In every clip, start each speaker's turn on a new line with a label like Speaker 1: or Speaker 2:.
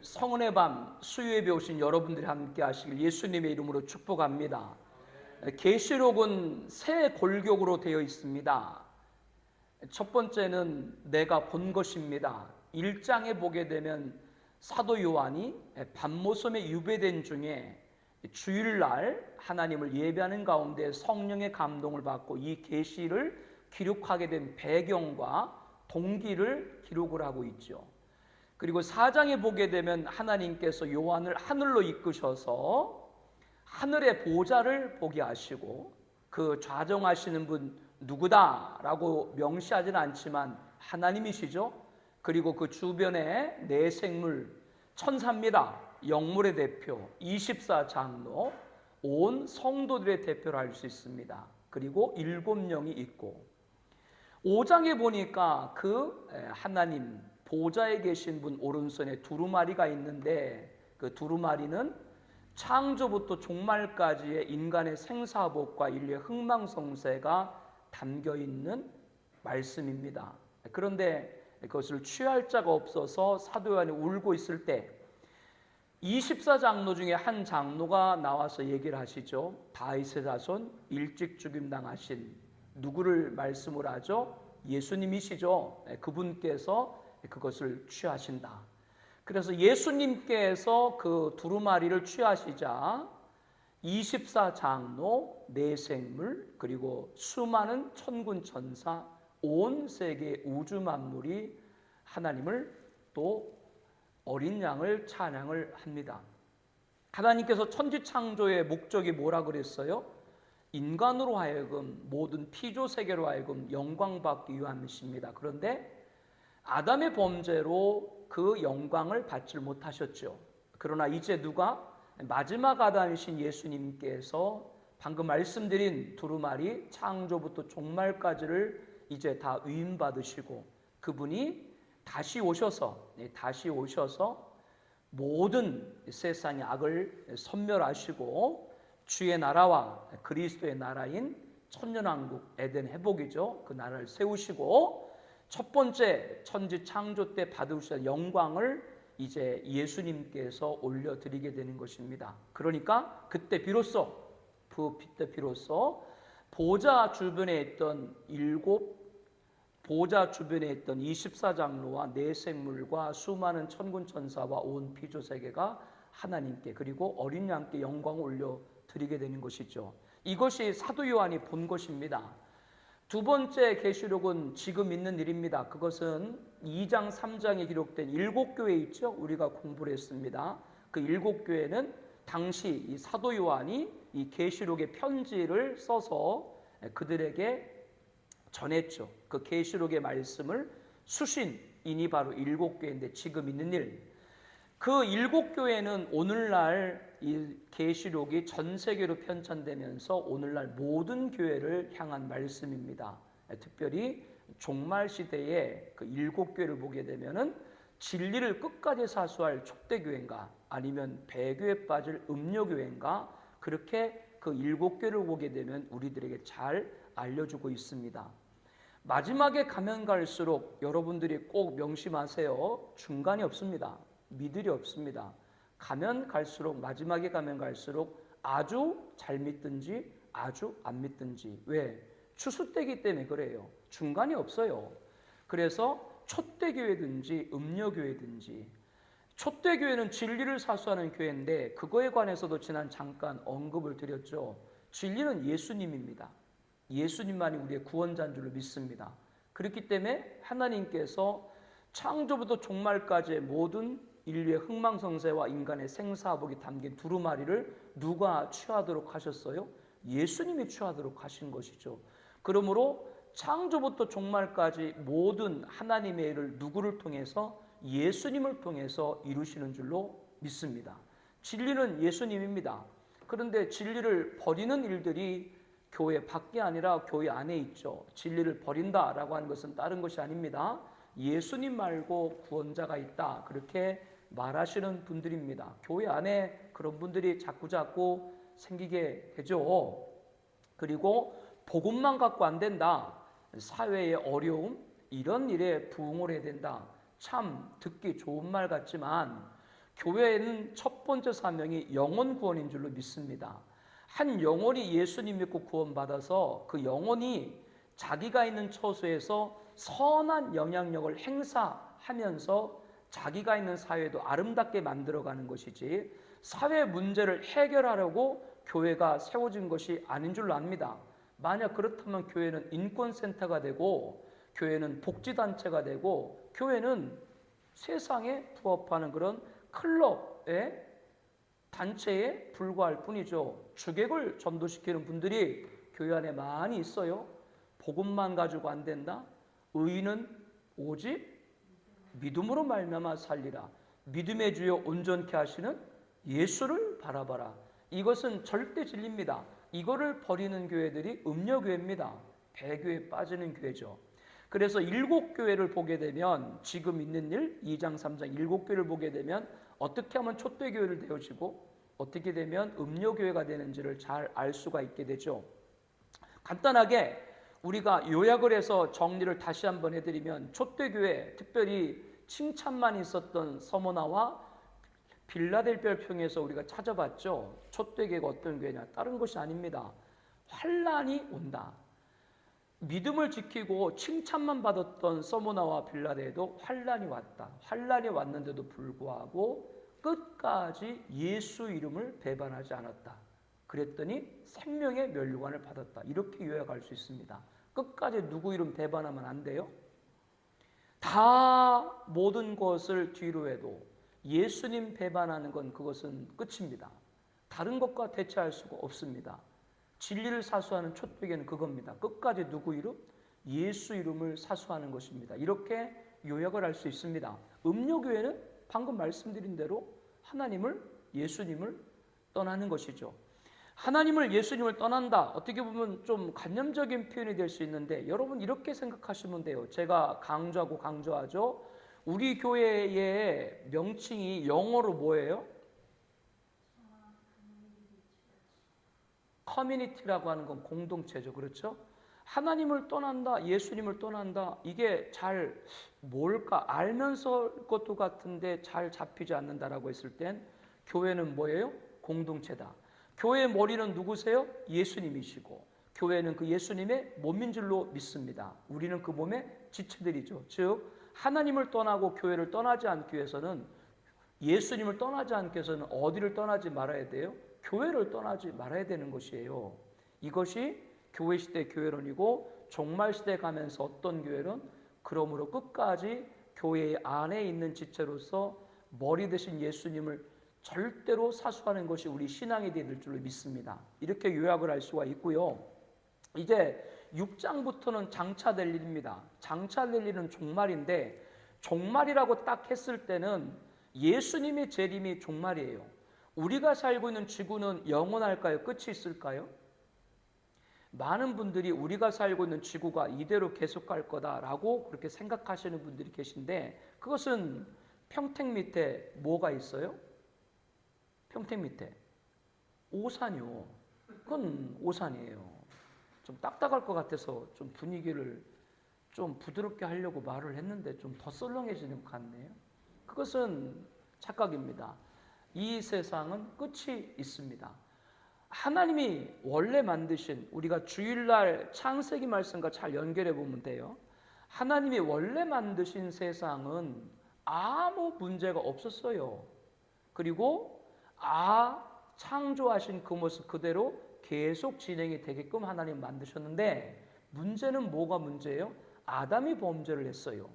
Speaker 1: 성은의 밤 수요예배 오신 여러분들이 함께 하시길 예수님의 이름으로 축복합니다. 계시록은 세 골격으로 되어 있습니다. 첫 번째는 내가 본 것입니다. 1장에 보게 되면 사도 요한이 밤모섬에 유배된 중에 주일날 하나님을 예배하는 가운데 성령의 감동을 받고 이 계시를 기록하게 된 배경과 동기를 기록을 하고 있죠. 그리고 4장에 보게 되면 하나님께서 요한을 하늘로 이끄셔서 하늘의 보좌를 보게 하시고 그 좌정하시는 분 누구다라고 명시하지는 않지만 하나님이시죠. 그리고 그 주변에 네 생물, 천사입니다. 영물의 대표, 24장로, 온 성도들의 대표를 할 수 있습니다. 그리고 7영이 있고 5장에 보니까 그 하나님 보좌에 계신 분 오른손에 두루마리가 있는데 그 두루마리는 창조부터 종말까지의 인간의 생사복과 인류의 흥망성쇠가 담겨 있는 말씀입니다. 그런데 그것을 취할 자가 없어서 사도 요한이 울고 있을 때 24장로 중에 한 장로가 나와서 얘기를 하시죠. 다윗의 자손 일찍 죽임당하신 누구를 말씀을 하죠? 예수님이시죠. 그분께서 그것을 취하신다. 그래서 예수님께서 그 두루마리를 취하시자 24장로, 내생물, 그리고 수많은 천군 천사, 온 세계 우주 만물이 하나님을 또 어린 양을 찬양을 합니다. 하나님께서 천지 창조의 목적이 뭐라 그랬어요? 인간으로 하여금 모든 피조 세계로 하여금 영광받기 위함이십니다. 그런데 아담의 범죄로 그 영광을 받지 못하셨죠. 그러나 이제 누가? 마지막 아담이신 예수님께서 방금 말씀드린 두루마리 창조부터 종말까지를 이제 다 위임받으시고 그분이 다시 오셔서 모든 세상의 악을 섬멸하시고 주의 나라와 그리스도의 나라인 천년왕국 에덴 회복이죠. 그 나라를 세우시고 첫 번째 천지 창조 때 받으신 영광을 이제 예수님께서 올려드리게 되는 것입니다. 그러니까 그때 비로소 보좌 주변에 있던 24장로와 네 생물과 수많은 천군 천사와 온 피조 세계가 하나님께 그리고 어린 양께 영광을 올려드리게 되는 것이죠. 이것이 사도 요한이 본 것입니다. 두 번째 계시록은 지금 있는 일입니다. 그것은 2장 3장에 기록된 7교회 있죠. 우리가 공부를 했습니다. 그 7교회는 당시 이 사도 요한이 이 계시록의 편지를 써서 그들에게 전했죠. 그 계시록의 말씀을 수신인이 바로 7교회인데 지금 있는 일. 그 7교회는 오늘날 이 계시록이 전 세계로 편찬되면서 오늘날 모든 교회를 향한 말씀입니다. 특별히 종말 시대에 그 7교회를 보게 되면은 진리를 끝까지 사수할 촉대교회인가 아니면 배교에 빠질 음료교회인가 그렇게 그 7교회를 보게 되면 우리들에게 잘 알려주고 있습니다. 마지막에 가면 갈수록 여러분들이 꼭 명심하세요. 중간이 없습니다. 미들이 없습니다. 가면 갈수록 마지막에 가면 갈수록 아주 잘 믿든지 아주 안 믿든지. 왜? 추수 때기 때문에 그래요. 중간이 없어요. 그래서 촛대교회든지 음료교회든지 촛대교회는 진리를 사수하는 교회인데 그거에 관해서도 지난 잠깐 언급을 드렸죠. 진리는 예수님입니다. 예수님만이 우리의 구원자인 줄로 믿습니다. 그렇기 때문에 하나님께서 창조부터 종말까지의 모든 인류의 흥망성쇠와 인간의 생사복이 담긴 두루마리를 누가 취하도록 하셨어요? 예수님이 취하도록 하신 것이죠. 그러므로 창조부터 종말까지 모든 하나님의 일을 누구를 통해서? 예수님을 통해서 이루시는 줄로 믿습니다. 진리는 예수님입니다. 그런데 진리를 버리는 일들이 교회 밖이 아니라 교회 안에 있죠. 진리를 버린다라고 하는 것은 다른 것이 아닙니다. 예수님 말고 구원자가 있다. 그렇게 말하시는 분들입니다. 교회 안에 그런 분들이 자꾸 생기게 되죠. 그리고 복음만 갖고 안 된다. 사회의 어려움 이런 일에 부응을 해야 된다. 참 듣기 좋은 말 같지만 교회는 첫 번째 사명이 영혼 구원인 줄로 믿습니다. 한 영혼이 예수님 믿고 구원받아서 그 영혼이 자기가 있는 처소에서 선한 영향력을 행사하면서 자기가 있는 사회도 아름답게 만들어가는 것이지, 사회 문제를 해결하려고 교회가 세워진 것이 아닌 줄로 압니다. 만약 그렇다면 교회는 인권센터가 되고, 교회는 복지단체가 되고, 교회는 세상에 부합하는 그런 클럽의 단체에 불과할 뿐이죠. 주객을 전도시키는 분들이 교회 안에 많이 있어요. 복음만 가지고 안 된다. 의인은 오직 믿음으로 말미암아 살리라. 믿음의 주여 온전케 하시는 예수를 바라봐라. 이것은 절대 진리입니다. 이거를 버리는 교회들이 음녀교회입니다. 배교에 빠지는 교회죠. 그래서 7교회를 보게 되면, 지금 있는 일 2장 3장 7교회를 보게 되면 어떻게 하면 촛대교회를 되어지고 어떻게 되면 음녀교회가 되는지를 잘 알 수가 있게 되죠. 간단하게 우리가 요약을 해서 정리를 다시 한번 해드리면, 촛대교회, 특별히 칭찬만 있었던 서머나와 빌라델피아를 통해서 우리가 찾아봤죠. 촛대교회가 어떤 교회냐? 다른 것이 아닙니다. 환란이 온다. 믿음을 지키고 칭찬만 받았던 서머나와 빌라델도 환란이 왔다. 환란이 왔는데도 불구하고 끝까지 예수 이름을 배반하지 않았다. 그랬더니 생명의 면류관을 받았다. 이렇게 요약할 수 있습니다. 끝까지 누구 이름 배반하면 안 돼요. 다 모든 것을 뒤로 해도 예수님 배반하는 건 그것은 끝입니다. 다른 것과 대체할 수가 없습니다. 진리를 사수하는 촛대교회는 그겁니다. 끝까지 누구 이름? 예수 이름을 사수하는 것입니다. 이렇게 요약을 할 수 있습니다. 음료교회는 방금 말씀드린 대로 하나님을, 예수님을 떠나는 것이죠. 하나님을, 예수님을 떠난다. 어떻게 보면 좀 관념적인 표현이 될 수 있는데, 여러분 이렇게 생각하시면 돼요. 제가 강조하죠. 우리 교회의 명칭이 영어로 뭐예요? 커뮤니티라고 하는 건 공동체죠. 그렇죠? 하나님을 떠난다, 예수님을 떠난다. 이게 잘 뭘까? 알면서 것도 같은데 잘 잡히지 않는다라고 했을 땐 교회는 뭐예요? 공동체다. 교회의 머리는 누구세요? 예수님이시고, 교회는 그 예수님의 몸인 줄로 믿습니다. 우리는 그 몸의 지체들이죠. 즉 하나님을 떠나고 교회를 떠나지 않기 위해서는, 예수님을 떠나지 않기 위해서는 어디를 떠나지 말아야 돼요? 교회를 떠나지 말아야 되는 것이에요. 이것이 교회 시대 교회론이고, 종말 시대 가면서 어떤 교회론? 그러므로 끝까지 교회 안에 있는 지체로서 머리 대신 예수님을 절대로 사수하는 것이 우리 신앙이 될 줄로 믿습니다. 이렇게 요약을 할 수가 있고요. 이제 6장부터는 장차 될 일입니다. 장차 될 일은 종말인데, 종말이라고 딱 했을 때는 예수님의 재림이 종말이에요. 우리가 살고 있는 지구는 영원할까요? 끝이 있을까요? 많은 분들이 우리가 살고 있는 지구가 이대로 계속 갈 거다라고 그렇게 생각하시는 분들이 계신데, 그것은 평택 밑에 뭐가 있어요? 평택 밑에 오산이요. 그건 오산이에요. 좀 딱딱할 것 같아서 좀 분위기를 좀 부드럽게 하려고 말을 했는데 좀 더 썰렁해지는 것 같네요. 그것은 착각입니다. 이 세상은 끝이 있습니다. 하나님이 원래 만드신, 우리가 주일날 창세기 말씀과 잘 연결해 보면 돼요. 하나님이 원래 만드신 세상은 아무 문제가 없었어요. 그리고 창조하신 그 모습 그대로 계속 진행이 되게끔 하나님 만드셨는데, 문제는 뭐가 문제예요? 아담이 범죄를 했어요.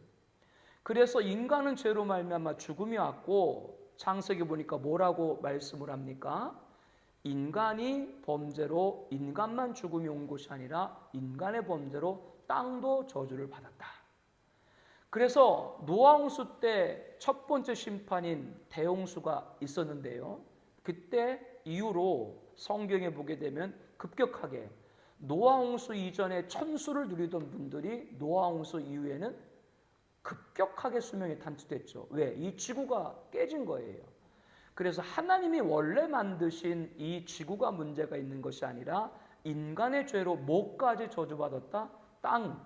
Speaker 1: 그래서 인간은 죄로 말미암아 죽음이 왔고, 창세기 보니까 뭐라고 말씀을 합니까? 인간이 범죄로 인간만 죽음이 온 것이 아니라 인간의 범죄로 땅도 저주를 받았다. 그래서 노아홍수 때 첫 번째 심판인 대홍수가 있었는데요. 그때 이후로 성경에 보게 되면 급격하게 노아홍수 이전에 천수를 누리던 분들이 노아홍수 이후에는 급격하게 수명이 단축됐죠. 왜? 이 지구가 깨진 거예요. 그래서 하나님이 원래 만드신 이 지구가 문제가 있는 것이 아니라 인간의 죄로 뭐까지 저주받았다? 땅,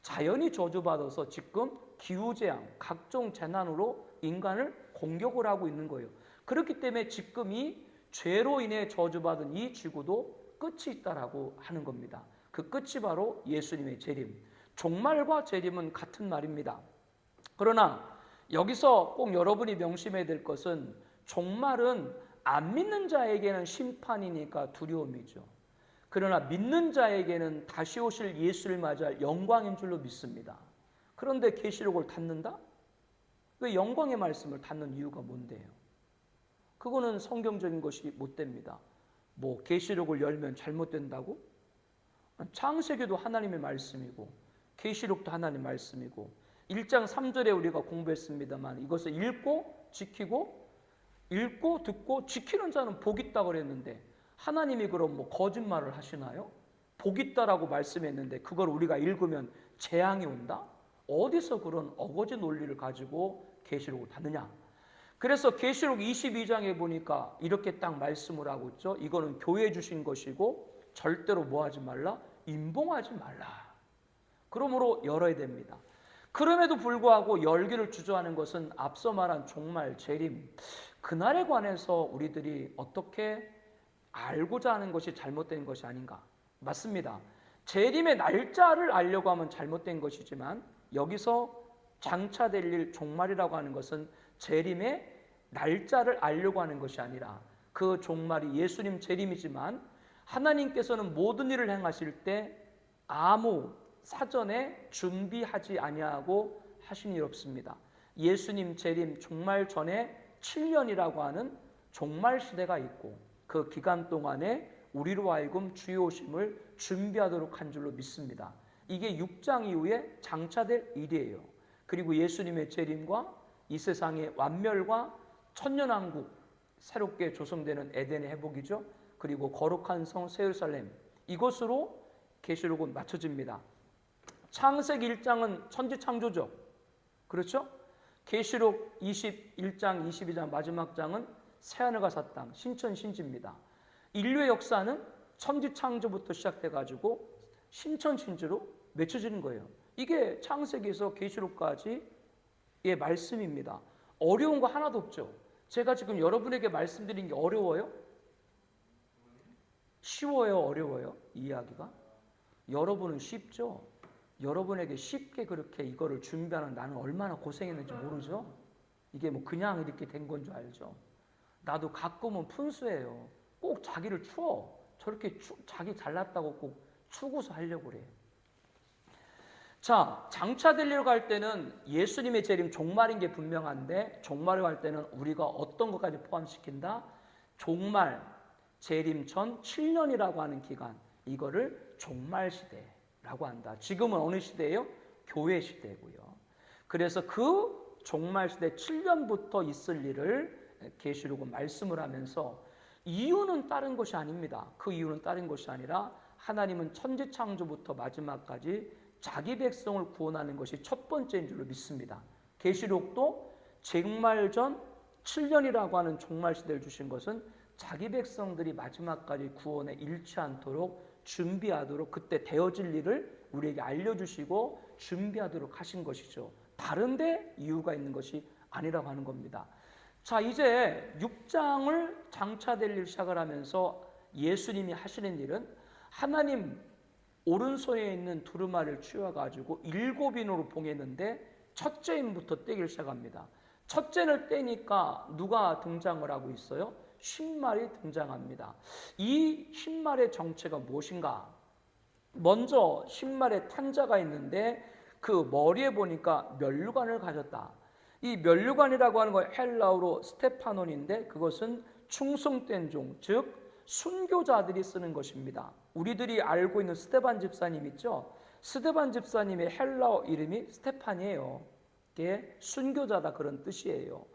Speaker 1: 자연이 저주받아서 지금 기후재앙, 각종 재난으로 인간을 공격을 하고 있는 거예요. 그렇기 때문에 지금 이 죄로 인해 저주받은 이 지구도 끝이 있다라고 하는 겁니다. 그 끝이 바로 예수님의 재림. 종말과 재림은 같은 말입니다. 그러나 여기서 꼭 여러분이 명심해야 될 것은 종말은 안 믿는 자에게는 심판이니까 두려움이죠. 그러나 믿는 자에게는 다시 오실 예수를 맞이할 영광인 줄로 믿습니다. 그런데 계시록을 닫는다? 왜 영광의 말씀을 닫는 이유가 뭔데요? 그거는 성경적인 것이 못 됩니다. 뭐 계시록을 열면 잘못된다고? 창세기도 하나님의 말씀이고 계시록도 하나님의 말씀이고 1장 3절에 우리가 공부했습니다만 이것을 읽고 지키고 읽고 듣고 지키는 자는 복 있다 그랬는데 하나님이 그럼 뭐 거짓말을 하시나요? 복 있다라고 말씀했는데 그걸 우리가 읽으면 재앙이 온다? 어디서 그런 어거지 논리를 가지고 계시록을 닫느냐? 그래서 계시록 22장에 보니까 이렇게 딱 말씀을 하고 있죠. 이거는 교회 주신 것이고 절대로 뭐 하지 말라? 임봉하지 말라. 그러므로 열어야 됩니다. 그럼에도 불구하고 열기를 주저하는 것은 앞서 말한 종말, 재림, 그날에 관해서 우리들이 어떻게 알고자 하는 것이 잘못된 것이 아닌가? 맞습니다. 재림의 날짜를 알려고 하면 잘못된 것이지만 여기서 장차될 일 종말이라고 하는 것은 재림의 날짜를 알려고 하는 것이 아니라 그 종말이 예수님 재림이지만 하나님께서는 모든 일을 행하실 때 아무 사전에 준비하지 아니하고 하신 일 없습니다. 예수님 재림 종말 전에 7년이라고 하는 종말 시대가 있고 그 기간 동안에 우리로 하여금 주의 오심을 준비하도록 한 줄로 믿습니다. 이게 6장 이후에 장차될 일이에요. 그리고 예수님의 재림과 이 세상의 완멸과 천년왕국 새롭게 조성되는 에덴의 회복이죠. 그리고 거룩한 성 새 예루살렘 이것으로 계시록은 맞춰집니다. 창세기 1장은 천지창조죠. 그렇죠? 계시록 21장 22장 마지막 장은 새하늘과 새 땅 신천신지입니다. 인류의 역사는 천지창조부터 시작돼가지고 신천신지로 맺혀지는 거예요. 이게 창세기에서 계시록까지의 말씀입니다. 어려운 거 하나도 없죠. 제가 지금 여러분에게 말씀드린 게 어려워요? 쉬워요? 어려워요? 이해하기가? 여러분은 쉽죠? 여러분에게 쉽게 그렇게 이거를 준비하는 나는 얼마나 고생했는지 모르죠? 이게 뭐 그냥 이렇게 된 건 줄 알죠? 나도 가끔은 푼수예요. 꼭 자기를 추워. 저렇게 자기 잘났다고 꼭 추구서 하려고 그래. 자, 장차되려고 갈 때는 예수님의 재림 종말인 게 분명한데 종말을 갈 때는 우리가 어떤 것까지 포함시킨다? 종말, 재림 전 7년이라고 하는 기간 이거를 종말 시대라고 한다. 지금은 어느 시대예요? 교회 시대고요. 그래서 그 종말 시대 7년부터 있을 일을 계시록은 말씀을 하면서 이유는 다른 것이 아닙니다. 그 이유는 다른 것이 아니라 하나님은 천지창조부터 마지막까지 자기 백성을 구원하는 것이 첫 번째인 줄로 믿습니다. 계시록도 종말 전 7년이라고 하는 종말 시대를 주신 것은 자기 백성들이 마지막까지 구원에 잃지 않도록 준비하도록 그때 되어질 일을 우리에게 알려주시고 준비하도록 하신 것이죠. 다른데 이유가 있는 것이 아니라고 하는 겁니다. 자, 이제 6장을 장차될 일 시작을 하면서 예수님이 하시는 일은 하나님 오른손에 있는 두루마리를 쥐어가지고 7인으로 봉했는데 첫째 인부터 떼기를 시작합니다. 첫째를 떼니까 누가 등장을 하고 있어요? 신말이 등장합니다. 이 신말의 정체가 무엇인가? 먼저 신말에 탄자가 있는데 그 머리에 보니까 면류관을 가졌다. 이 면류관이라고 하는 건 헬라어로 스테파논인데 그것은 충성된 종, 즉 순교자들이 쓰는 것입니다. 우리들이 알고 있는 스데반 집사님 있죠? 스데반 집사님의 헬라어 이름이 스테판이에요. 이게 순교자다 그런 뜻이에요.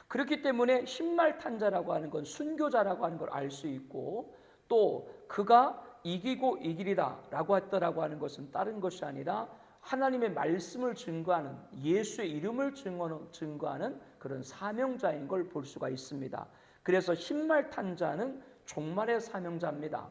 Speaker 1: 그렇기 때문에 신말탄자라고 하는 건 순교자라고 하는 걸 알 수 있고 또 그가 이기고 이기리라 라고 했다라고 하는 것은 다른 것이 아니라 하나님의 말씀을 증거하는 예수의 이름을 증거하는 그런 사명자인 걸 볼 수가 있습니다. 그래서 신말탄자는 종말의 사명자입니다.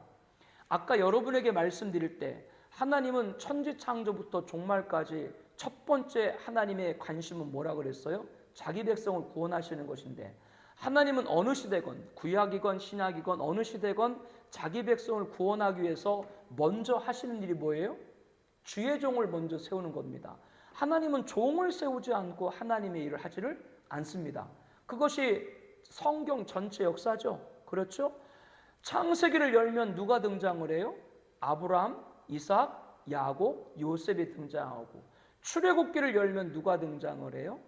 Speaker 1: 아까 여러분에게 말씀드릴 때 하나님은 천지창조부터 종말까지 첫 번째 하나님의 관심은 뭐라 그랬어요? 자기 백성을 구원하시는 것인데, 하나님은 어느 시대건 구약이건 신약이건 어느 시대건 자기 백성을 구원하기 위해서 먼저 하시는 일이 뭐예요? 주의 종을 먼저 세우는 겁니다. 하나님은 종을 세우지 않고 하나님의 일을 하지를 않습니다. 그것이 성경 전체 역사죠. 그렇죠? 창세기를 열면 누가 등장을 해요? 아브라함, 이삭, 야곱, 요셉이 등장하고, 출애굽기를 열면 누가 등장을 해요?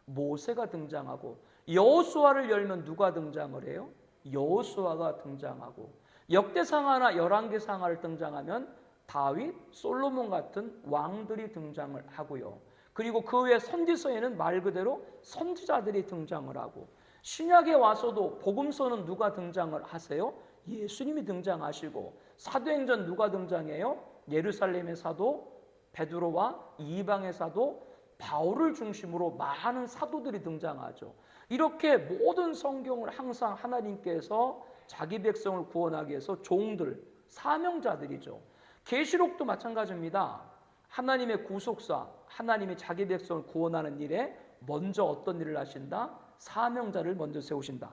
Speaker 1: 모세가 등장하고, 여호수아를 열면 누가 등장을 해요? 여호수아가 등장하고, 역대상하나 열왕기상하를 등장하면 다윗, 솔로몬 같은 왕들이 등장을 하고요. 그리고 그 외 선지서에는 말 그대로 선지자들이 등장을 하고, 신약에 와서도 복음서는 누가 등장을 하세요? 예수님이 등장하시고, 사도행전 누가 등장해요? 예루살렘의 사도 베드로와 이방의 사도 바울을 중심으로 많은 사도들이 등장하죠. 이렇게 모든 성경을 항상 하나님께서 자기 백성을 구원하기 위해서 종들, 사명자들이죠. 계시록도 마찬가지입니다. 하나님의 구속사, 하나님이 자기 백성을 구원하는 일에 먼저 어떤 일을 하신다? 사명자를 먼저 세우신다.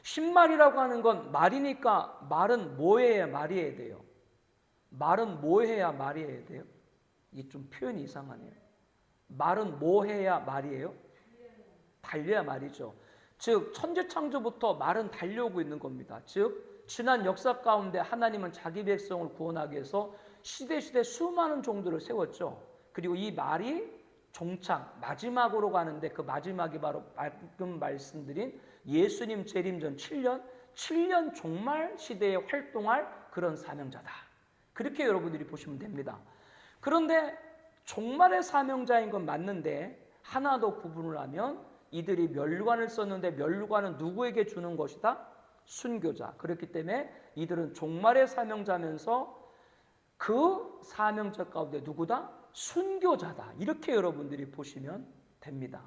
Speaker 1: 신말이라고 하는 건 말이니까 말은 뭐 해야 말이어야 돼요? 말은 뭐 해야 말이어야 돼요? 이게 좀 표현이 이상하네요. 말은 뭐 해야 말이에요? 달려야 말이죠. 즉 천지창조부터 말은 달려오고 있는 겁니다. 즉 지난 역사 가운데 하나님은 자기 백성을 구원하기 위해서 시대시대 수많은 종들을 세웠죠. 그리고 이 말이 종착 마지막으로 가는데, 그 마지막이 바로 방금 말씀드린 예수님 재림 전 7년 종말 시대에 활동할 그런 사명자다. 그렇게 여러분들이 보시면 됩니다. 그런데 종말의 사명자인 건 맞는데 하나 더 구분을 하면, 이들이 멸관을 썼는데 멸관은 누구에게 주는 것이다? 순교자. 그렇기 때문에 이들은 종말의 사명자면서 그 사명자 가운데 누구다? 순교자다. 이렇게 여러분들이 보시면 됩니다.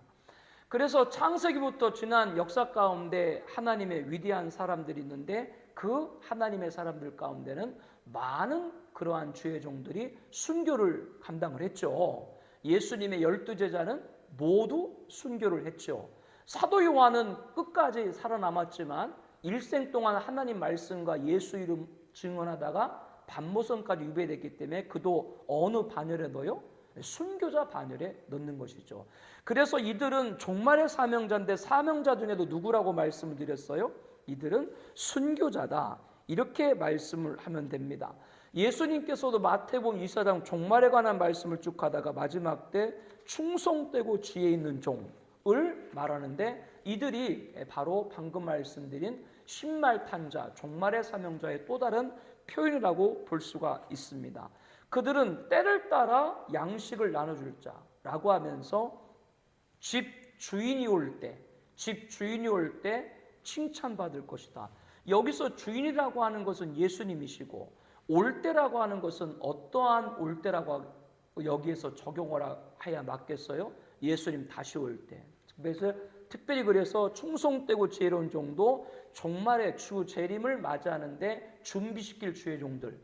Speaker 1: 그래서 창세기부터 지난 역사 가운데 하나님의 위대한 사람들이 있는데, 그 하나님의 사람들 가운데는 많은 그러한 주의 종들이 순교를 감당을 했죠. 예수님의 12제자는 모두 순교를 했죠. 사도 요한은 끝까지 살아남았지만 일생 동안 하나님 말씀과 예수 이름 증언하다가 반모선까지 유배됐기 때문에 그도 어느 반열에 넣어요? 순교자 반열에 넣는 것이죠. 그래서 이들은 종말의 사명자인데, 사명자 중에도 누구라고 말씀을 드렸어요? 이들은 순교자다. 이렇게 말씀을 하면 됩니다. 예수님께서도 마태복음 24장 종말에 관한 말씀을 쭉 하다가 마지막 때 충성되고 지혜 있는 종을 말하는데, 이들이 바로 방금 말씀드린 신말탄자, 종말의 사명자의 또 다른 표현이라고 볼 수가 있습니다. 그들은 때를 따라 양식을 나눠줄 자라고 하면서 집 주인이 올 때 칭찬받을 것이다. 여기서 주인이라고 하는 것은 예수님이시고, 올 때라고 하는 것은 어떠한 올 때라고 여기에서 적용을 해야 맞겠어요? 예수님 다시 올 때. 그래서 특별히 그래서 충성되고 지혜로운 종도 종말의 주 재림을 맞이하는데 준비시킬 주의 종들.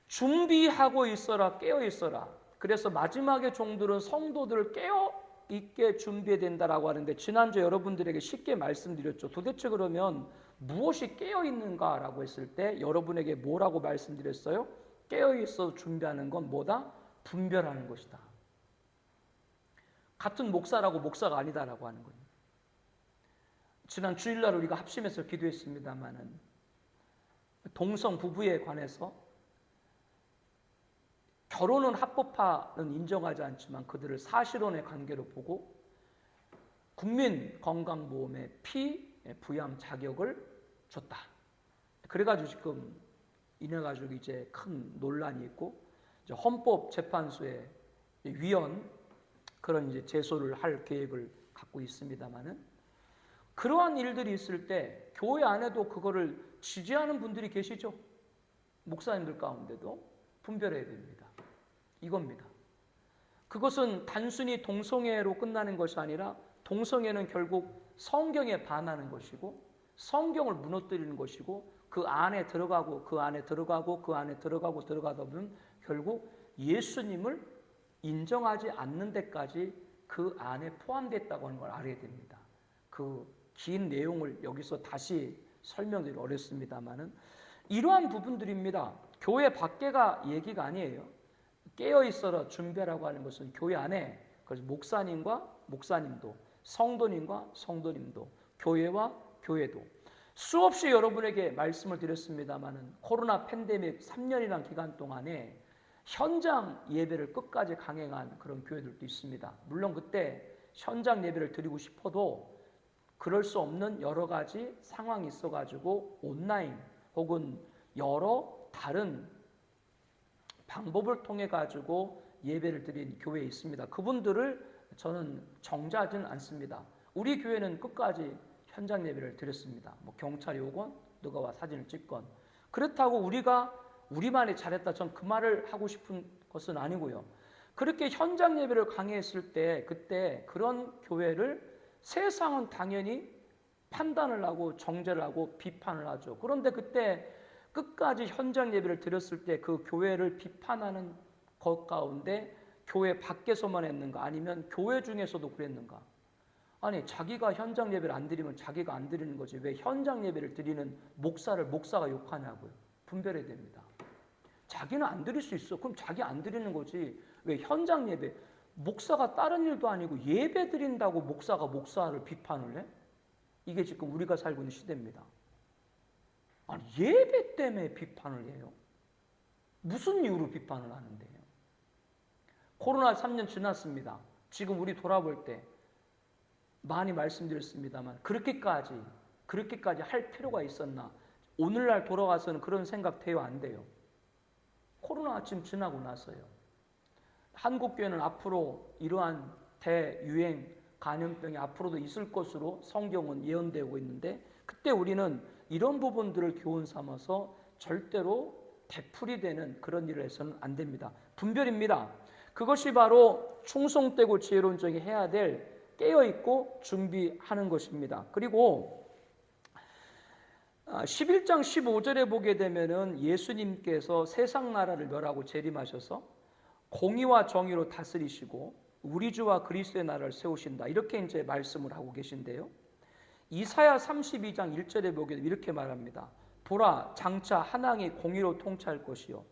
Speaker 1: 준비하고 있어라, 깨어 있어라. 그래서 마지막의 종들은 성도들을 깨어 있게 준비해야 된다라고 하는데, 지난주에 여러분들에게 쉽게 말씀드렸죠. 도대체 그러면 무엇이 깨어 있는가라고 했을 때 여러분에게 뭐라고 말씀드렸어요? 깨어 있어 준비하는 건 뭐다? 분별하는 것이다. 같은 목사라고 목사가 아니다라고 하는 거예요. 지난 주일날 우리가 합심해서 기도했습니다마는 동성 부부에 관해서 결혼은 합법화는 인정하지 않지만 그들을 사실혼의 관계로 보고 국민건강보험에 피부양 자격을 줬다. 그래가지고 지금 이래가지고 이제 큰 논란이 있고, 이제 헌법재판소에 위헌 그런 이제 제소를 할 계획을 갖고 있습니다만은, 그러한 일들이 있을 때 교회 안에도 그거를 지지하는 분들이 계시죠. 목사님들 가운데도 분별해야 됩니다. 이겁니다. 그것은 단순히 동성애로 끝나는 것이 아니라, 동성애는 결국 성경에 반하는 것이고 성경을 무너뜨리는 것이고, 그 안에 들어가고 그 안에 들어가고 그 안에 들어가고 들어가다 보면 결국 예수님을 인정하지 않는 데까지 그 안에 포함됐다고 하는 걸 알아야 됩니다. 그 긴 내용을 여기서 다시 설명드리기 어렵습니다만은 이러한 부분들입니다. 교회 밖에가 얘기가 아니에요. 깨어 있어라 준비라고 하는 것은 교회 안에, 그래서 목사님과 목사님도, 성도님과 성도님도, 교회와 교회도. 수없이 여러분에게 말씀을 드렸습니다마는 코로나 팬데믹 3년이라는 기간 동안에 현장 예배를 끝까지 강행한 그런 교회들도 있습니다. 물론 그때 현장 예배를 드리고 싶어도 그럴 수 없는 여러 가지 상황이 있어가지고 온라인 혹은 여러 다른 방법을 통해 가지고 예배를 드린 교회에 있습니다. 그분들을 저는 정죄하지는 않습니다. 우리 교회는 끝까지 현장 예배를 드렸습니다. 뭐 경찰이 오건 누가 와 사진을 찍건. 그렇다고 우리가 우리만이 잘했다, 전 그 말을 하고 싶은 것은 아니고요. 그렇게 현장 예배를 강행했을 때 그때 그런 교회를 세상은 당연히 판단을 하고 정죄를 하고 비판을 하죠. 그런데 그때 끝까지 현장 예배를 드렸을 때 그 교회를 비판하는 것 가운데 교회 밖에서만 했는가, 아니면 교회 중에서도 그랬는가? 아니, 자기가 현장 예배를 안 드리면 자기가 안 드리는 거지 왜 현장 예배를 드리는 목사를 목사가 욕하냐고요. 분별해야 됩니다. 자기는 안 드릴 수 있어. 그럼 자기 안 드리는 거지 왜 현장 예배, 목사가 다른 일도 아니고 예배 드린다고 목사가 목사를 비판을 해? 이게 지금 우리가 살고 있는 시대입니다. 아니, 예배 때문에 비판을 해요? 무슨 이유로 비판을 하는데요? 코로나 3년 지났습니다. 지금 우리 돌아볼 때 많이 말씀드렸습니다만 그렇게까지 할 필요가 있었나? 오늘날 돌아가서는 그런 생각 돼요, 안 돼요? 코로나가 지금 지나고 나서요. 한국교회는 앞으로 이러한 대유행 감염병이 앞으로도 있을 것으로 성경은 예언되고 있는데 그때 우리는 이런 부분들을 교훈 삼아서 절대로 되풀이되는 그런 일을 해서는 안 됩니다. 분별입니다. 그것이 바로 충성되고 지혜로운 자에게 해야 될 깨어있고 준비하는 것입니다. 그리고 11장 15절에 보게 되면은 예수님께서 세상 나라를 멸하고 재림하셔서 공의와 정의로 다스리시고 우리 주와 그리스도의 나라를 세우신다. 이렇게 이제 말씀을 하고 계신데요. 이사야 32장 1절에 보게 되면 이렇게 말합니다. 보라, 장차 한왕이 공의로 통치할 것이요.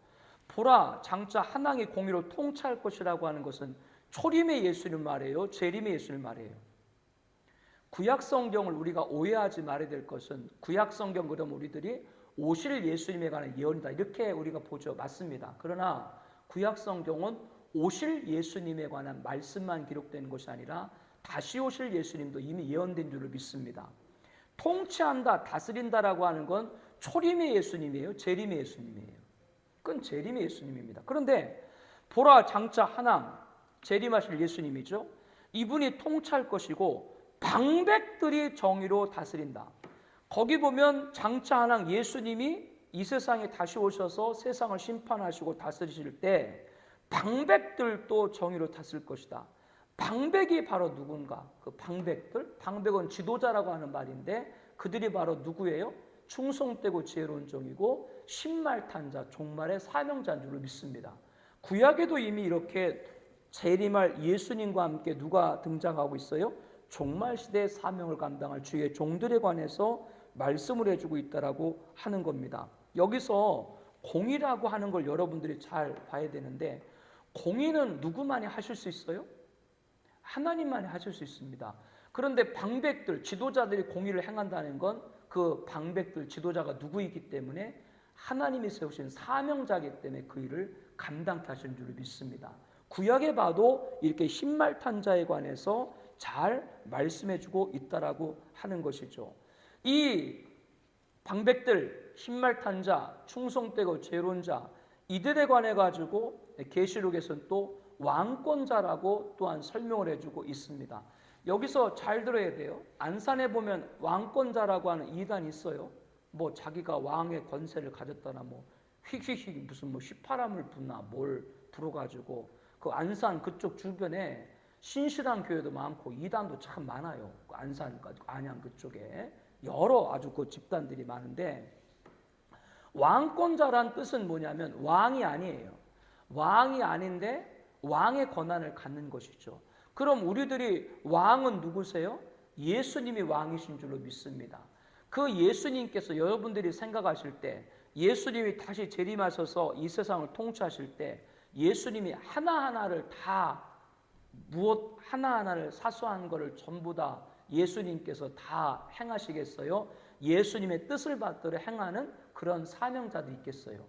Speaker 1: 보라, 장차 한왕이 공의로 통치할 것이라고 하는 것은 초림의 예수님 말이에요, 재림의 예수님 말이에요. 구약 성경을 우리가 오해하지 말아야 될 것은 구약 성경 그럼 우리들이 오실 예수님에 관한 예언이다 이렇게 우리가 보죠. 맞습니다. 그러나 구약 성경은 오실 예수님에 관한 말씀만 기록되는 것이 아니라 다시 오실 예수님도 이미 예언된 줄을 믿습니다. 통치한다, 다스린다라고 하는 건 초림의 예수님이에요, 재림의 예수님이에요. 그건 재림의 예수님입니다. 그런데 보라, 장차 한왕, 재림하실 예수님이죠. 이분이 통치할 것이고 방백들이 정의로 다스린다. 거기 보면 장차 한왕 예수님이 이 세상에 다시 오셔서 세상을 심판하시고 다스리실 때 방백들도 정의로 다스릴 것이다. 방백이 바로 누군가? 그 방백들? 방백은 지도자라고 하는 말인데 그들이 바로 누구예요? 충성되고 지혜로운 종이고 신말탄자, 종말의 사명자인 줄을 믿습니다. 구약에도 이미 이렇게 재림할 예수님과 함께 누가 등장하고 있어요? 종말시대의 사명을 감당할 주의 종들에 관해서 말씀을 해주고 있다라고 하는 겁니다. 여기서 공의라고 하는 걸 여러분들이 잘 봐야 되는데 공의는 누구만이 하실 수 있어요? 하나님만이 하실 수 있습니다. 그런데 방백들, 지도자들이 공의를 행한다는 건 그 방백들, 지도자가 누구이기 때문에 하나님이 세우신 사명자이기 때문에 그 일을 감당케 하시는 줄을 믿습니다. 구약에 봐도 이렇게 신말탄자에 관해서 잘 말씀해주고 있다라고 하는 것이죠. 이 방백들, 신말탄자, 충성되고 지혜로운 자 이들에 관해 가지고 계시록에서는 또 왕권자라고 또한 설명을 해주고 있습니다. 여기서 잘 들어야 돼요. 안산에 보면 왕권자라고 하는 이단이 있어요. 뭐 자기가 왕의 권세를 가졌다나 뭐 휙휙휙 무슨 뭐 휘파람을 부나 뭘 불어가지고 그 안산 그쪽 주변에 신실한 교회도 많고 이단도 참 많아요. 안산까지 안양 그쪽에 여러 아주 그 집단들이 많은데 왕권자란 뜻은 뭐냐면 왕이 아니에요. 왕이 아닌데 왕의 권한을 갖는 것이죠. 그럼 우리들이 왕은 누구세요? 예수님이 왕이신 줄로 믿습니다. 그 예수님께서 여러분들이 생각하실 때, 예수님이 다시 재림하셔서 이 세상을 통치하실 때 예수님이 하나하나를 다, 무엇 하나하나를 사소한 것을 전부 다 예수님께서 다 행하시겠어요? 예수님의 뜻을 받들어 행하는 그런 사명자들이 있겠어요?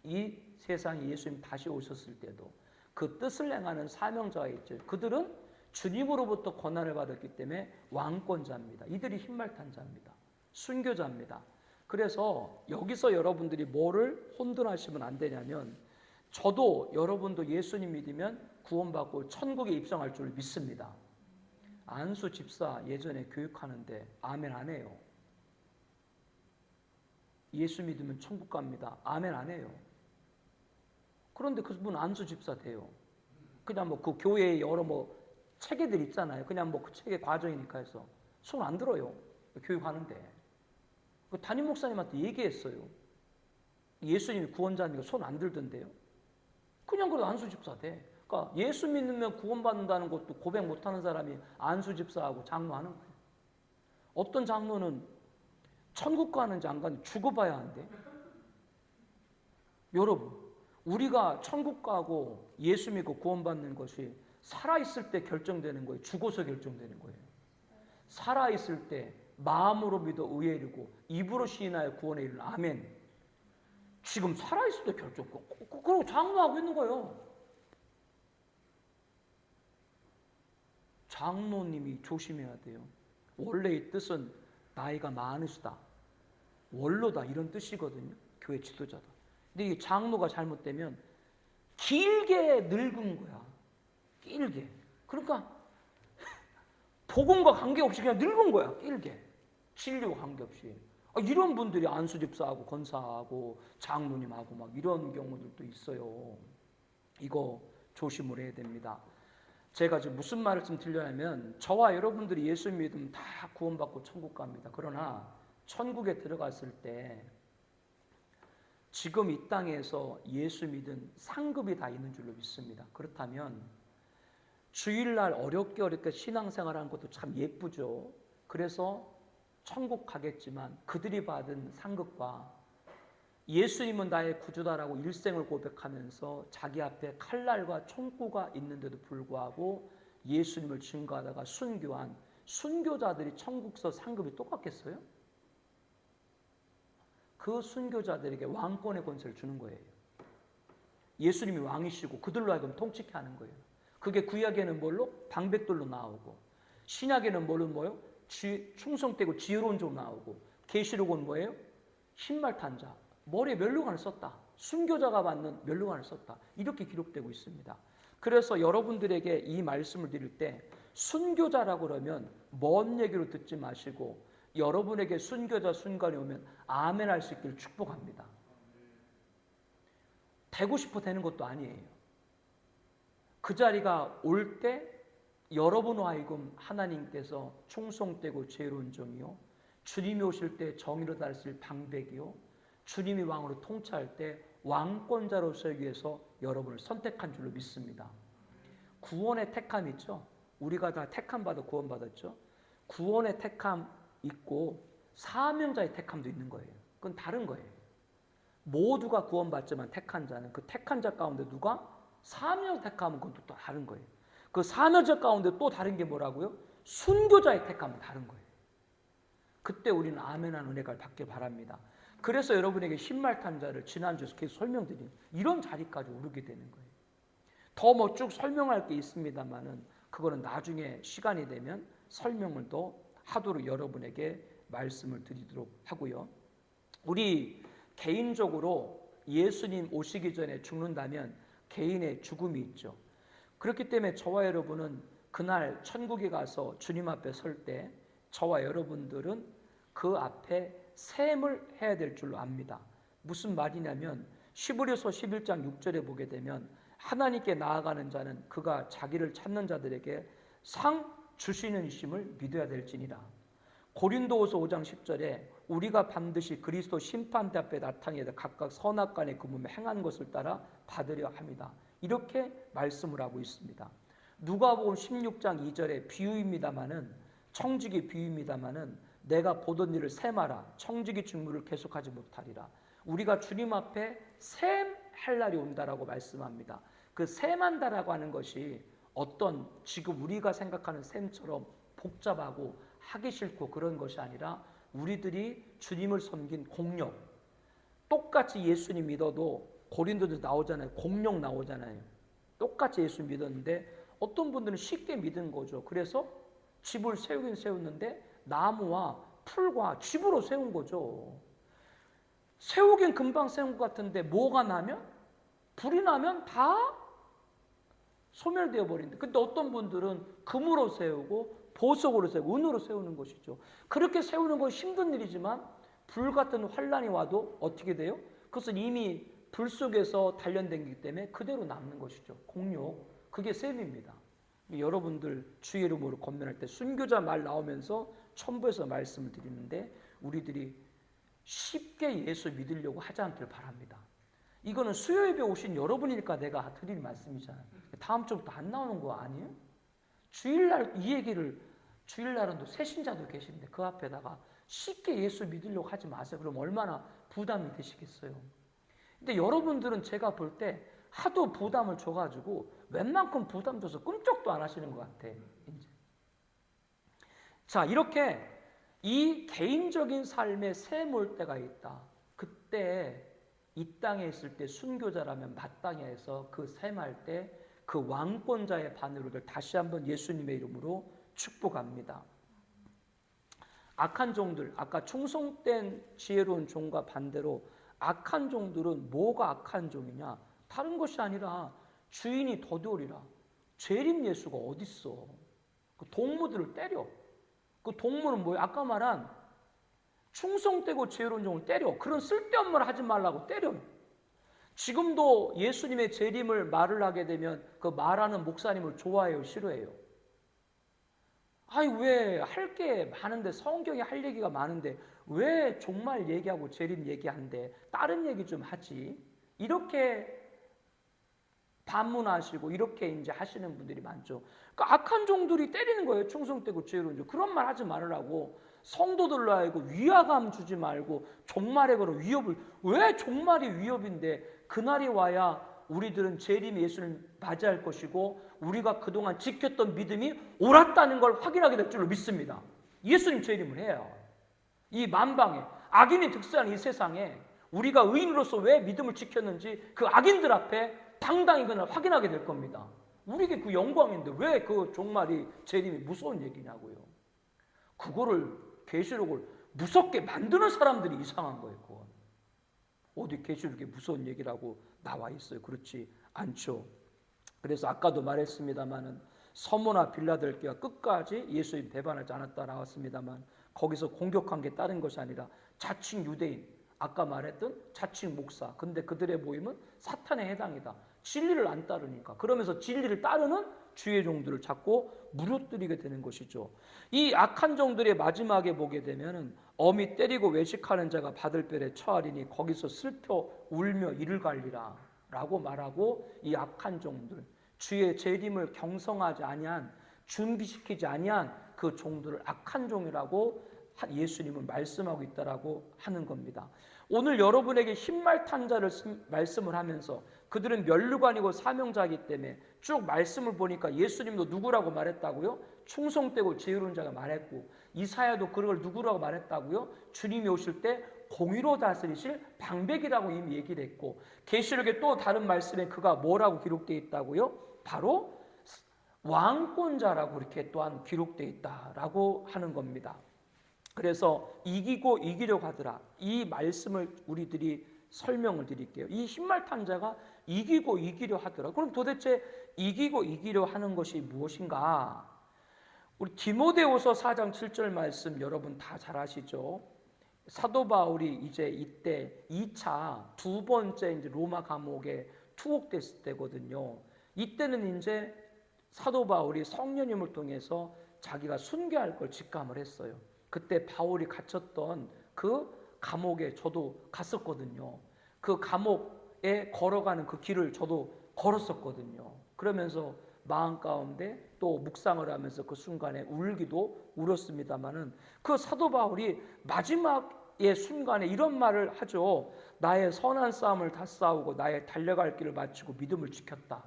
Speaker 1: 이 세상에 예수님 다시 오셨을 때도 그 뜻을 행하는 사명자가 있죠. 그들은 주님으로부터 권한을 받았기 때문에 왕권자입니다. 이들이 흰말탄 자입니다. 순교자입니다. 그래서 여기서 여러분들이 뭐를 혼돈하시면 안 되냐면, 저도 여러분도 예수님 믿으면 구원받고 천국에 입성할 줄 믿습니다. 안수 집사 예전에 교육하는데 아멘 안 해요. 예수 믿으면 천국 갑니다. 아멘 안 해요. 그런데 그분 안수 집사 돼요. 그냥 뭐 그 교회에 여러 뭐 체계들 있잖아요. 그냥 뭐 그 체계 과정이니까 해서 손 안 들어요. 교육하는데. 그 담임 목사님한테 얘기했어요. 예수님이 구원자니까 손 안 들던데요. 그냥 그래도 안수 집사 돼. 그러니까 예수 믿으면 구원받는다는 것도 고백 못하는 사람이 안수 집사하고 장로하는 거예요. 어떤 장로는 천국 가는지 안 가는지 죽어봐야 한대. 여러분, 우리가 천국 가고 예수 믿고 구원받는 것이 살아있을 때 결정되는 거예요? 죽어서 결정되는 거예요? 살아있을 때 마음으로 믿어 의에 이르고 입으로 시인하여 구원에 이르는 아멘. 지금 살아있을 때 결정고 그러고 장로하고 있는 거예요. 장로님이 조심해야 돼요. 원래의 뜻은 나이가 많으시다, 원로다, 이런 뜻이거든요. 교회 지도자다. 근데 이 장로가 잘못되면 길게 늙은 거야. 길게. 그러니까 복음과 관계없이 그냥 늙은 거야. 길게. 진리와 관계없이. 이런 분들이 안수 집사하고 권사하고 장로님하고 막 이런 경우들도 있어요. 이거 조심을 해야 됩니다. 제가 지금 무슨 말을 좀 드리려면, 저와 여러분들이 예수 믿으면 다 구원받고 천국 갑니다. 그러나 천국에 들어갔을 때 지금 이 땅에서 예수 믿은 상급이 다 있는 줄로 믿습니다. 그렇다면 주일날 어렵게 신앙생활하는 것도 참 예쁘죠. 그래서 천국 가겠지만 그들이 받은 상급과 예수님은 나의 구주다라고 일생을 고백하면서 자기 앞에 칼날과 총구가 있는데도 불구하고 예수님을 증거하다가 순교한 순교자들이 천국서 상급이 똑같겠어요? 그 순교자들에게 왕권의 권세를 주는 거예요. 예수님이 왕이시고 그들로 하여금 통치케 하는 거예요. 그게 구약에는 뭘로? 방백들로 나오고, 신약에는 뭘로 뭐예요? 충성되고 지혜로운 종 나오고, 계시록은 뭐예요? 흰말탄 자, 머리에 면류관을 썼다. 순교자가 받는 면류관을 썼다. 이렇게 기록되고 있습니다. 그래서 여러분들에게 이 말씀을 드릴 때 순교자라고 그러면 먼 얘기로 듣지 마시고 여러분에게 순교자 순간이 오면 아멘 할 수 있기를 축복합니다. 되고 싶어 되는 것도 아니에요. 그 자리가 올 때 여러분과 하여금 하나님께서 충성되고 지혜로운 종이요, 주님이 오실 때 정의로 다스릴 방백이요, 주님이 왕으로 통치할 때 왕권자로서의 위해서 여러분을 선택한 줄로 믿습니다. 구원의 택함 있죠? 우리가 다 택함 받아 구원받았죠? 구원의 택함 있고 사명자의 택함도 있는 거예요. 그건 다른 거예요. 모두가 구원받지만 택한 자는, 그 택한 자 가운데 누가 사명자 택함은 그건 또 다른 거예요. 그 사명자 가운데 또 다른 게 뭐라고요? 순교자의 택함은 다른 거예요. 그때 우리는 아멘한 은혜를 받길 바랍니다. 그래서 여러분에게 흰말탄 자를 지난주에서 계속 설명드린 이런 자리까지 오르게 되는 거예요. 더 뭐 쭉 설명할 게 있습니다만은 그거는 나중에 시간이 되면 설명을 더 하도록 여러분에게 말씀을 드리도록 하고요. 우리 개인적으로 예수님 오시기 전에 죽는다면 개인의 죽음이 있죠. 그렇기 때문에 저와 여러분은 그날 천국에 가서 주님 앞에 설 때 저와 여러분들은 그 앞에 셈을 해야 될 줄로 압니다. 무슨 말이냐면 히브리서 11장 6절에 보게 되면 하나님께 나아가는 자는 그가 자기를 찾는 자들에게 상 주시는 이심을 믿어야 될지니라. 고린도후서 5장 10절에 우리가 반드시 그리스도 심판대 앞에 나타내다 각각 선악간에 그 몸에 행한 것을 따라 받으려 합니다. 이렇게 말씀을 하고 있습니다. 누가복음 16장 2절에 비유입니다마는, 청지기 비유입니다마는, 내가 보던 일을 셈하라, 청지기 직무를 계속하지 못하리라. 우리가 주님 앞에 셈할 날이 온다라고 말씀합니다. 그 셈한다라고 하는 것이 어떤 지금 우리가 생각하는 셈처럼 복잡하고 하기 싫고 그런 것이 아니라, 우리들이 주님을 섬긴 공력, 똑같이 예수님 믿어도 고린도도 나오잖아요. 공력 나오잖아요. 똑같이 예수 믿었는데 어떤 분들은 쉽게 믿은 거죠. 그래서 집을 세우긴 세웠는데 나무와 풀과 집으로 세운 거죠. 세우긴 금방 세운 것 같은데 뭐가 나면, 불이 나면 다 소멸되어 버린다. 근데 어떤 분들은 금으로 세우고 보석으로 세우고 은으로 세우는 것이죠. 그렇게 세우는 건 힘든 일이지만 불 같은 환란이 와도 어떻게 돼요? 그것은 이미 불 속에서 단련되기 때문에 그대로 남는 것이죠. 공력, 그게 셈입니다. 여러분들 주의 이름으로 권면할 때 순교자 말 나오면서 첨부해서 말씀을 드리는데, 우리들이 쉽게 예수 믿으려고 하지 않길 바랍니다. 이거는 수요예배 오신 여러분이니까 내가 드릴 말씀이잖아요. 다음 주부터 안 나오는 거 아니에요? 주일날 이 얘기를, 주일날은 또 새신자도 계신데 그 앞에다가 쉽게 예수 믿으려고 하지 마세요. 그럼 얼마나 부담이 되시겠어요. 근데 여러분들은 제가 볼 때 하도 부담을 줘가지고 웬만큼 부담 줘서 꿈쩍도 안 하시는 것 같아. 이제. 자, 이렇게 이 개인적인 삶에 샘올 때가 있다. 그때 이 땅에 있을 때 순교자라면 마땅히 해서 그 샘할 때 그 왕권자의 바늘을 다시 한번 예수님의 이름으로 축복합니다. 악한 종들, 아까 충성된 지혜로운 종과 반대로 악한 종들은 뭐가 악한 종이냐? 다른 것이 아니라 주인이 더디오리라. 재림 예수가 어딨어? 그 동무들을 때려. 그 동무는 뭐예요? 아까 말한 충성되고 지혜로운 종을 때려. 그런 쓸데없는 말 하지 말라고 때려요. 지금도 예수님의 재림을 말을 하게 되면 그 말하는 목사님을 좋아해요? 싫어해요? 아니, 왜 할 게 많은데, 성경에 할 얘기가 많은데 왜 종말 얘기하고 재림 얘기한대? 다른 얘기 좀 하지. 이렇게 반문하시고 이렇게 이제 하시는 분들이 많죠. 그러니까 악한 종들이 때리는 거예요. 충성되고 지혜로운 종. 그런 말 하지 말으라고. 성도들로 하여금 위화감 주지 말고 종말에 그런 위협을. 왜 종말이 위협인데? 그날이 와야 우리들은 재림 예수를 맞이할 것이고 우리가 그동안 지켰던 믿음이 옳았다는 걸 확인하게 될 줄로 믿습니다. 예수님 재림을 해요. 이 만방에 악인이 득세하는 이 세상에 우리가 의인으로서 왜 믿음을 지켰는지 그 악인들 앞에 당당히 그날 확인하게 될 겁니다. 우리에게 그 영광인데 왜 그 종말이 재림이 무서운 얘기냐고요. 그거를 계시록을 무섭게 만드는 사람들이 이상한 거예요. 그건. 어디 계시록에 무서운 얘기라고 나와 있어요. 그렇지 않죠. 그래서 아까도 말했습니다마는 서모나 빌라델피아 끝까지 예수님 배반하지 않았다 나왔습니다만, 거기서 공격한 게 다른 것이 아니라 자칭 유대인, 아까 말했던 자칭 목사, 근데 그들의 모임은 사탄에 해당이다. 진리를 안 따르니까. 그러면서 진리를 따르는 주의 종들을 자꾸 무너뜨리게 되는 것이죠. 이 악한 종들의 마지막에 보게 되면은 어미 때리고 외식하는 자가 받을 벨에 처하리니 거기서 슬퍼 울며 이를 갈리라 라고 말하고, 이 악한 종들, 주의 재림을 경성하지 아니한, 준비시키지 아니한 그 종들을 악한 종이라고 예수님은 말씀하고 있다라고 하는 겁니다. 오늘 여러분에게 흰말탄 자를 말씀을 하면서 그들은 면류관이고 사명자이기 때문에 쭉 말씀을 보니까 예수님도 누구라고 말했다고요? 충성되고 지혜로운 자가 말했고, 이사야도 그걸 누구라고 말했다고요? 주님이 오실 때 공의로 다스리실 방백이라고 이미 얘기를 했고, 계시록에 또 다른 말씀에 그가 뭐라고 기록되어 있다고요? 바로 왕권자라고 이렇게 또한 기록되어 있다라고 하는 겁니다. 그래서 이기고 이기려고 하더라. 이 말씀을 우리들이 설명을 드릴게요. 이 흰말탄 자가 이기고 이기려 하더라. 그럼 도대체 이기고 이기려 하는 것이 무엇인가? 우리 디모데후서 4장 7절 말씀 여러분 다 잘 아시죠? 사도 바울이 이제 이때 2차 두 번째 이제 로마 감옥에 투옥됐을 때거든요. 이때는 이제 사도 바울이 성령님을 통해서 자기가 순교할 걸 직감을 했어요. 그때 바울이 갇혔던 그 감옥에 저도 갔었거든요. 그 감옥에 걸어가는 그 길을 저도 걸었었거든요. 그러면서 마음 가운데 또 묵상을 하면서 그 순간에 울기도 울었습니다마는 그 사도 바울이 마지막의 순간에 이런 말을 하죠. 나의 선한 싸움을 다 싸우고 나의 달려갈 길을 마치고 믿음을 지켰다.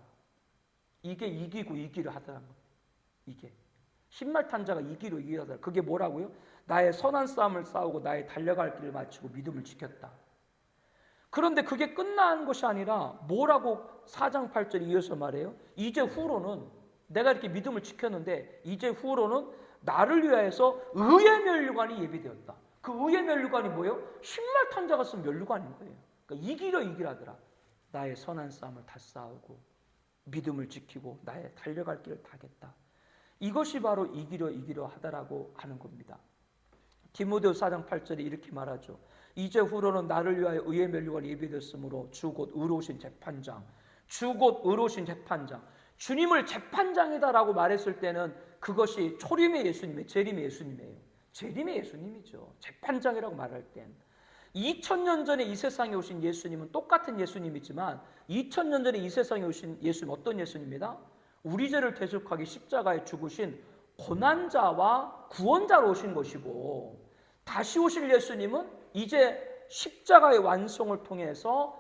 Speaker 1: 이게 이기고 이기를 하더라는 거예요. 이게 신말탄자가 이기로 이기를 하더라. 그게 뭐라고요? 나의 선한 싸움을 싸우고 나의 달려갈 길을 마치고 믿음을 지켰다. 그런데 그게 끝난 것이 아니라 뭐라고 4장 8절에 이어서 말해요? 이제 후로는 내가 이렇게 믿음을 지켰는데 이제 후로는 나를 위하여서 의의 면류관이 예비되었다. 그 의의 면류관이 뭐예요? 신말탄자가 쓴 면류관인 거예요. 그러니까 이기라더라. 나의 선한 싸움을 다 싸우고 믿음을 지키고 나의 달려갈 길을 타겠다. 이것이 바로 이기려 하다라고 하는 겁니다. 디모데후서 4장 8절에 이렇게 말하죠. 이제 후로는 나를 위하여 의의 면류관이 예비되었으므로 주 곧 의로우신 재판장, 주 곧 의로우신 재판장, 주님을 재판장이다라고 말했을 때는 그것이 초림의 예수님의 재림의 예수님이에요. 재림의 예수님이죠. 재판장이라고 말할 땐 2000년 전에 이 세상에 오신 예수님은 똑같은 예수님이지만 2000년 전에 이 세상에 오신 예수님 어떤 예수님이다? 우리 죄를 대속하기 십자가에 죽으신 고난자와 구원자로 오신 것이고 다시 오실 예수님은 이제 십자가의 완성을 통해서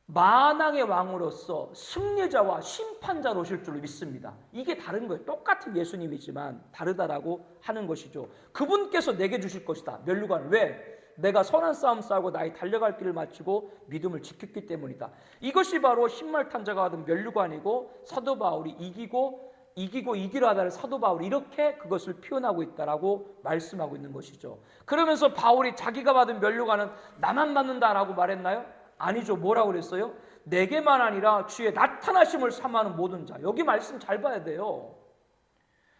Speaker 1: 만왕의 왕으로서 승리자와 심판자로 오실 줄로 믿습니다. 이게 다른 거예요. 똑같은 예수님이지만 다르다라고 하는 것이죠. 그분께서 내게 주실 것이다. 면류관. 왜? 내가 선한 싸움 싸우고 나의 달려갈 길을 마치고 믿음을 지켰기 때문이다. 이것이 바로 신말탄자가 받은 면류관이고 사도 바울이 이기고 이기려 하다를 사도 바울이 이렇게 그것을 표현하고 있다라고 말씀하고 있는 것이죠. 그러면서 바울이 자기가 받은 면류관은 나만 받는다라고 말했나요? 아니죠. 뭐라고 그랬어요? 내게만 아니라 주의 나타나심을 삼하는 모든 자. 여기 말씀 잘 봐야 돼요.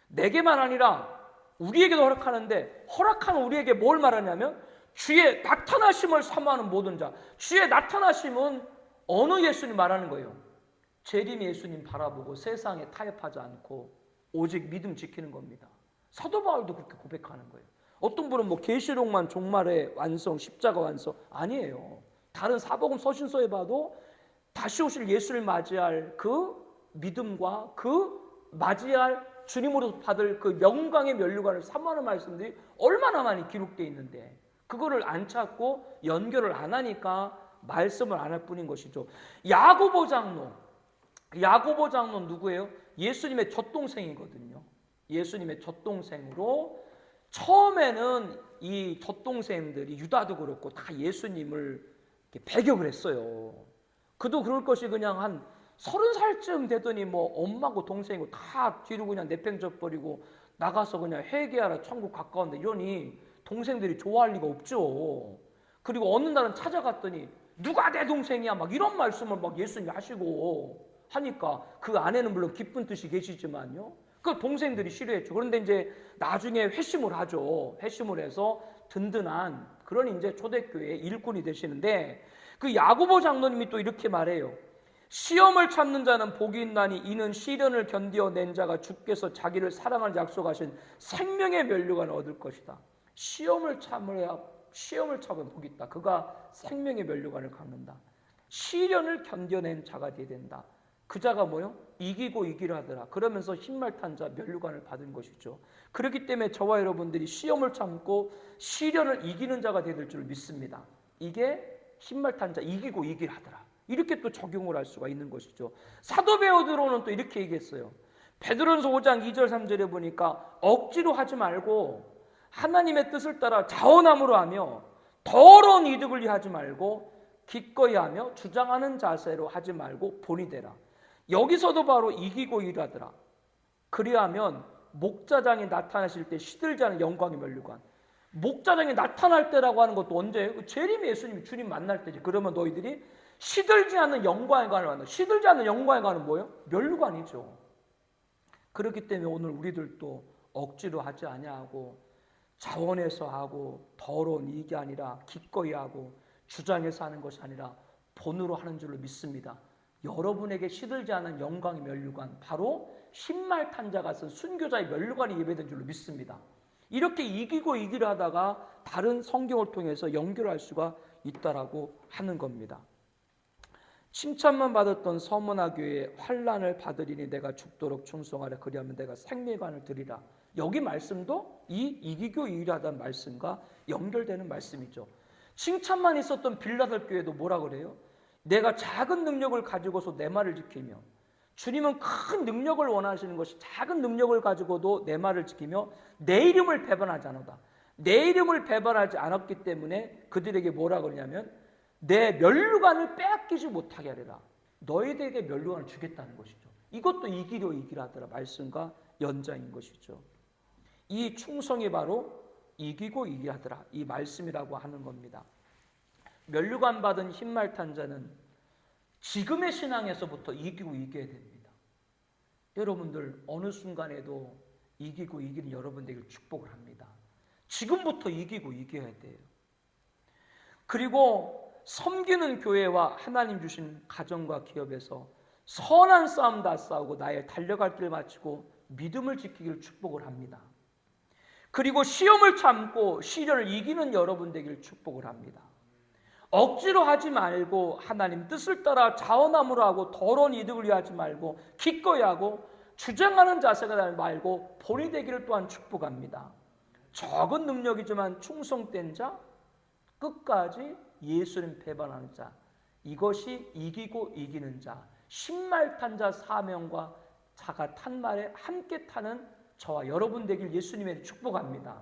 Speaker 1: 내게만 아니라 우리에게도 허락하는데 허락하는 우리에게 뭘 말하냐면 주의 나타나심을 삼하는 모든 자. 주의 나타나심은 어느 예수님 말하는 거예요? 재림 예수님 바라보고 세상에 타협하지 않고 오직 믿음 지키는 겁니다. 사도 바울도 그렇게 고백하는 거예요. 어떤 분은 뭐 계시록만 종말의 완성, 십자가 완성 아니에요. 다른 사복음 서신서에 봐도 다시 오실 예수를 맞이할 그 믿음과 그 맞이할 주님으로 받을 그 영광의 면류관을 삼하는 말씀들이 얼마나 많이 기록되어 있는데 그거를 안 찾고 연결을 안 하니까 말씀을 안 할 뿐인 것이죠. 야고보 장로 누구예요? 예수님의 젖동생이거든요. 예수님의 젖동생으로 처음에는 이 젖동생들이 유다도 그렇고 다 예수님을 배격을 했어요. 그도 그럴 것이 그냥 한 30살쯤 되더니 뭐 엄마고 동생이고 다 뒤로 그냥 내팽져버리고 나가서 그냥 회개하라 천국 가까운데 이러니 동생들이 좋아할 리가 없죠. 그리고 어느 날은 찾아갔더니 누가 내 동생이야 막 이런 말씀을 막 예수님이 하시고 하니까 그 안에는 물론 기쁜 뜻이 계시지만요. 그 동생들이 싫어했죠. 그런데 이제 나중에 회심을 하죠. 회심을 해서 든든한 그런 이제 초대교회의 일꾼이 되시는데 그 야고보 장로님이 또 이렇게 말해요. 시험을 참는 자는 복이 있나니 이는 시련을 견디어낸 자가 주께서 자기를 사랑하는 약속하신 생명의 면류관을 얻을 것이다. 시험을 참으면 복이 있다. 그가 생명의 면류관을 갖는다. 시련을 견뎌낸 자가 되어야 된다. 그 자가 뭐요? 이기고 이기려 하더라. 그러면서 신말탄 자 면류관을 받은 것이죠. 그렇기 때문에 저와 여러분들이 시험을 참고 시련을 이기는 자가 되될 줄 믿습니다. 이게 신말탄 자 이기고 이기려 하더라. 이렇게 또 적용을 할 수가 있는 것이죠. 사도 베드로는 또 이렇게 얘기했어요. 베드로전서 5장 2절 3절에 보니까 억지로 하지 말고 하나님의 뜻을 따라 자원함으로 하며 더러운 이득을 위하지 말고 기꺼이 하며 주장하는 자세로 하지 말고 본이 되라. 여기서도 바로 이기고 일하더라. 그리하면 목자장이 나타나실 때 시들지 않은 영광의 면류관. 목자장이 나타날 때라고 하는 것도 언제예요? 재림의 예수님이 주님 만날 때지. 그러면 너희들이 시들지 않는 영광의 관을 만나. 시들지 않는 영광의 관은 뭐예요? 면류관이죠. 그렇기 때문에 오늘 우리들도 억지로 하지 아니하고 자원해서 하고 더러운 이익이 아니라 기꺼이 하고 주장해서 하는 것이 아니라 본으로 하는 줄로 믿습니다. 여러분에게 시들지 않은 영광의 면류관, 바로 신말탄자가 쓴 순교자의 면류관이 예배된 줄로 믿습니다. 이렇게 이기고 이기려 하다가 다른 성경을 통해서 연결할 수가 있다라고 하는 겁니다. 칭찬만 받았던 서문화 교회에 환난을 받으리니 내가 죽도록 충성하라. 그리하면 내가 생명관을 드리라. 여기 말씀도 이 이기고 이기하다는 말씀과 연결되는 말씀이죠. 칭찬만 있었던 빌라델 교회도 뭐라 그래요? 내가 작은 능력을 가지고서 내 말을 지키며, 주님은 큰 능력을 원하시는 것이 작은 능력을 가지고도 내 말을 지키며 내 이름을 배반하지 않았다. 내 이름을 배반하지 않았기 때문에 그들에게 뭐라 그러냐면 내 면류관을 빼앗기지 못하게 하리라. 너희들에게 면류관을 주겠다는 것이죠. 이것도 이기려 이기라더라 말씀과 연장인 것이죠. 이 충성이 바로 이기고 이기하더라 이 말씀이라고 하는 겁니다. 면류관 받은 흰말 탄 자는 지금의 신앙에서부터 이기고 이겨야 됩니다. 여러분들 어느 순간에도 이기고 이기는 여러분들에게 축복을 합니다. 지금부터 이기고 이겨야 돼요. 그리고 섬기는 교회와 하나님 주신 가정과 기업에서 선한 싸움 다 싸우고 나의 달려갈 길 마치고 믿음을 지키기를 축복을 합니다. 그리고 시험을 참고 시련을 이기는 여러분 되기를 축복을 합니다. 억지로 하지 말고 하나님 뜻을 따라 자원함으로 하고 더러운 이득을 위하지 말고 기꺼이 하고 주장하는 자세가 되지 말고 본이 되기를 또한 축복합니다. 적은 능력이지만 충성된 자, 끝까지 예수님 배반하는 자, 이것이 이기고 이기는 자, 신말 탄 자 사명과 자가 탄 말에 함께 타는 저와 여러분 되길 예수님의 축복합니다.